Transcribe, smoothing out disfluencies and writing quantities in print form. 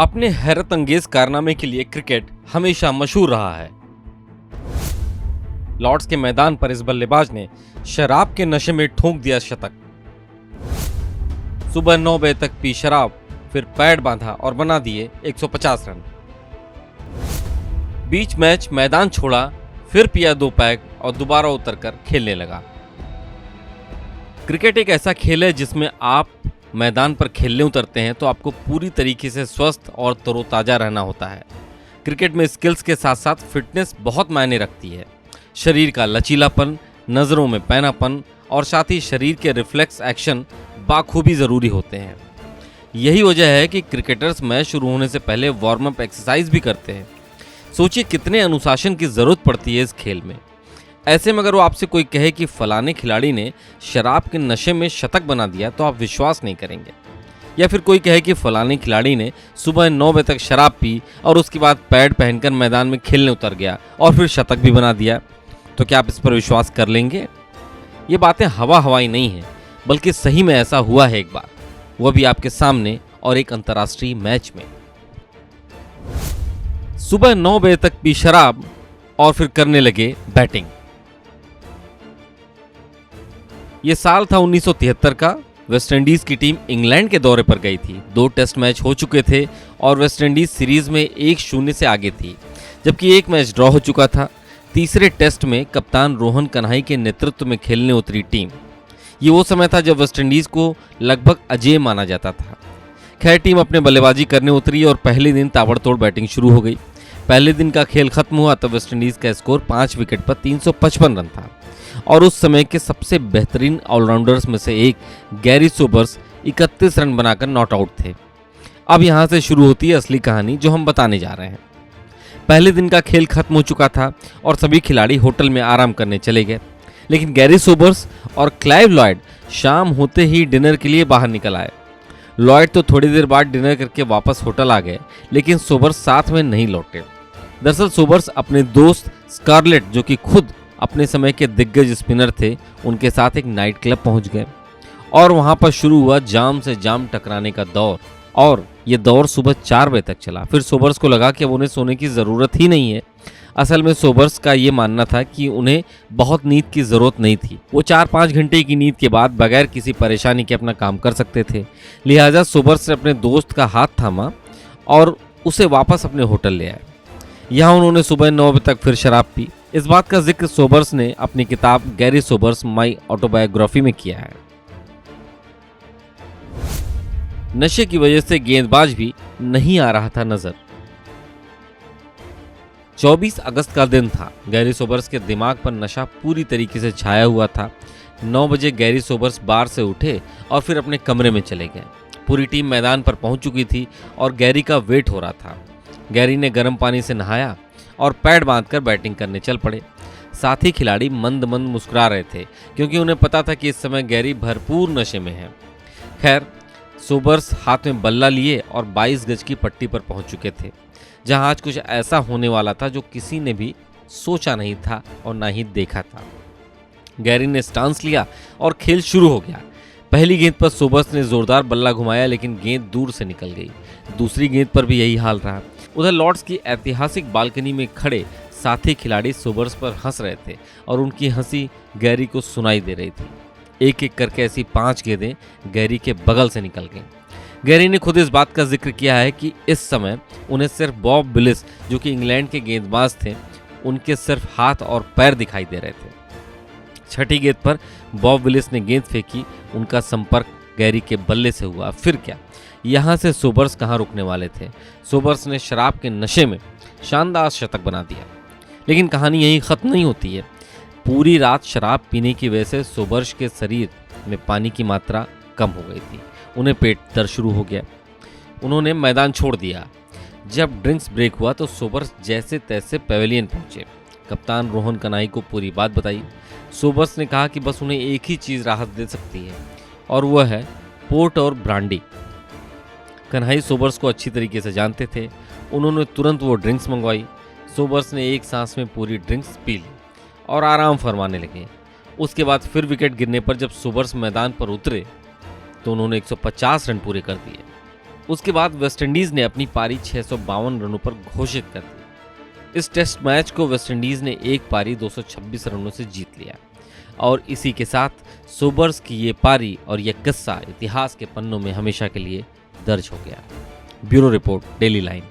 अपने हैरत अंगेज कारनामे के लिए क्रिकेट हमेशा मशहूर रहा है। लॉर्ड्स के मैदान पर इस बल्लेबाज ने शराब के नशे में ठोक दिया शतक। सुबह 9 बजे तक पी शराब, फिर पैड बांधा और बना दिए 150 रन। बीच मैच मैदान छोड़ा, फिर पिया 2 पैग और दोबारा उतरकर खेलने लगा। क्रिकेट एक ऐसा खेल है जिसमें आप मैदान पर खेलने उतरते हैं तो आपको पूरी तरीके से स्वस्थ और तरोताजा रहना होता है। क्रिकेट में स्किल्स के साथ साथ फिटनेस बहुत मायने रखती है। शरीर का लचीलापन, नज़रों में पैनापन और साथ ही शरीर के रिफ्लेक्स एक्शन बाखूबी ज़रूरी होते हैं। यही वजह है कि क्रिकेटर्स मैच शुरू होने से पहले वार्म अप एक्सरसाइज भी करते हैं। सोचिए कितने अनुशासन की ज़रूरत पड़ती है इस खेल में। ऐसे में अगर वो आपसे कोई कहे कि फलाने खिलाड़ी ने शराब के नशे में शतक बना दिया तो आप विश्वास नहीं करेंगे। या फिर कोई कहे कि फलाने खिलाड़ी ने सुबह 9 बजे तक शराब पी और उसके बाद पैड पहनकर मैदान में खेलने उतर गया और फिर शतक भी बना दिया, तो क्या आप इस पर विश्वास कर लेंगे? ये बातें हवाई नहीं हैं, बल्कि सही में ऐसा हुआ है एक बार, वह भी आपके सामने और एक अंतर्राष्ट्रीय मैच में। सुबह 9 बजे तक पी शराब और फिर करने लगे बैटिंग। ये साल था 1973 का। वेस्टइंडीज की टीम इंग्लैंड के दौरे पर गई थी। 2 टेस्ट मैच हो चुके थे और वेस्टइंडीज सीरीज में 1-0 से आगे थी, जबकि एक मैच ड्रॉ हो चुका था। तीसरे टेस्ट में कप्तान रोहन कन्हाई के नेतृत्व में खेलने उतरी टीम। ये वो समय था जब वेस्टइंडीज को लगभग अजेय माना जाता था। खैर, टीम अपने बल्लेबाजी करने उतरी और पहले दिन ताबड़तोड़ बैटिंग शुरू हो गई। पहले दिन का खेल खत्म हुआ तो वेस्टइंडीज का स्कोर 5 विकेट पर 355 रन था और उस समय के सबसे बेहतरीन ऑलराउंडर्स में से एक गैरी सोबर्स 31 रन बनाकर नॉट आउट थे। अब यहाँ से शुरू होती है असली कहानी जो हम बताने जा रहे हैं। पहले दिन का खेल खत्म हो चुका था और सभी खिलाड़ी होटल में आराम करने चले गए, लेकिन गैरी सोबर्स और क्लाइव लॉयड शाम होते ही डिनर के लिए बाहर निकल आए। लॉयड तो थोड़ी देर बाद डिनर करके वापस होटल आ गए, लेकिन सोबर्स साथ में नहीं लौटे। दरअसल सोबर्स अपने दोस्त स्कारलेट, जो कि खुद अपने समय के दिग्गज स्पिनर थे, उनके साथ एक नाइट क्लब पहुंच गए और वहां पर शुरू हुआ जाम से जाम टकराने का दौर। और ये दौर सुबह 4 बजे तक चला। फिर सोबर्स को लगा कि अब उन्हें सोने की ज़रूरत ही नहीं है। असल में सोबर्स का ये मानना था कि उन्हें बहुत नींद की ज़रूरत नहीं थी। वो 4-5 घंटे की नींद के बाद बगैर किसी परेशानी के अपना काम कर सकते थे। लिहाजा सोबर्स ने अपने दोस्त का हाथ थामा और उसे वापस अपने होटल ले आए। यहाँ उन्होंने सुबह 9 बजे तक फिर शराब पी। इस बात का जिक्र सोबर्स ने अपनी किताब गैरी सोबर्स माई ऑटोबायोग्राफी में किया है। नशे की वजह से गेंदबाज भी नहीं आ रहा था नजर। 24 अगस्त का दिन था। गैरी सोबर्स के दिमाग पर नशा पूरी तरीके से छाया हुआ था। 9 बजे गैरी सोबर्स बार से उठे और फिर अपने कमरे में चले गए। पूरी टीम मैदान पर पहुंच चुकी थी और गैरी का वेट हो रहा था। गैरी ने गर्म पानी से नहाया और पैड बांधकर बैटिंग करने चल पड़े। साथ ही खिलाड़ी मंद मंद मुस्कुरा रहे थे, क्योंकि उन्हें पता था कि इस समय गैरी भरपूर नशे में है। खैर, सोबर्स हाथ में बल्ला लिए और 22 गज की पट्टी पर पहुंच चुके थे, जहां आज कुछ ऐसा होने वाला था जो किसी ने भी सोचा नहीं था और ना ही देखा था। गैरी ने स्टांस लिया और खेल शुरू हो गया। पहली गेंद पर सोबर्स ने जोरदार बल्ला घुमाया, लेकिन गेंद दूर से निकल गई। दूसरी गेंद पर भी यही हाल रहा। उधर लॉर्ड्स की ऐतिहासिक बालकनी में खड़े साथी खिलाड़ी सोबर्स पर हंस रहे थे और उनकी हंसी गैरी को सुनाई दे रही थी। एक एक करके ऐसी 5 गेंदें गैरी के बगल से निकल गईं। गैरी ने खुद इस बात का जिक्र किया है कि इस समय उन्हें सिर्फ बॉब विलिस, जो कि इंग्लैंड के गेंदबाज थे, उनके सिर्फ हाथ और पैर दिखाई दे रहे थे। छठी गेंद पर बॉब विलिस ने गेंद फेंकी, उनका संपर्क गैरी के बल्ले से हुआ। फिर क्या, यहाँ से सोबर्स कहाँ रुकने वाले थे। सोबर्स ने शराब के नशे में शानदार शतक बना दिया। लेकिन कहानी यहीं खत्म नहीं होती है। पूरी रात शराब पीने की वजह से सोबर्स के शरीर में पानी की मात्रा कम हो गई थी। उन्हें पेट दर्द शुरू हो गया। उन्होंने मैदान छोड़ दिया। जब ड्रिंक्स ब्रेक हुआ तो सोबर्स जैसे तैसे पेवेलियन पहुंचे। कप्तान रोहन कन्हाई को पूरी बात बताई। सोबर्स ने कहा कि बस उन्हें एक ही चीज़ राहत दे सकती है और वह है पोर्ट और ब्रांडी। कन्हाई सोबर्स को अच्छी तरीके से जानते थे। उन्होंने तुरंत वो ड्रिंक्स मंगवाई। सोबर्स ने एक सांस में पूरी ड्रिंक्स पी ली और आराम फरमाने लगे। उसके बाद फिर विकेट गिरने पर जब सोबर्स मैदान पर उतरे तो उन्होंने 150 रन पूरे कर दिए। उसके बाद वेस्टइंडीज ने अपनी पारी 652 रनों पर घोषित कर दी। इस टेस्ट मैच को वेस्टइंडीज ने एक पारी 226 रनों से जीत लिया और इसी के साथ सोबर्स की ये पारी और ये किस्सा इतिहास के पन्नों में हमेशा के लिए दर्ज हो गया। Bureau report, daily line.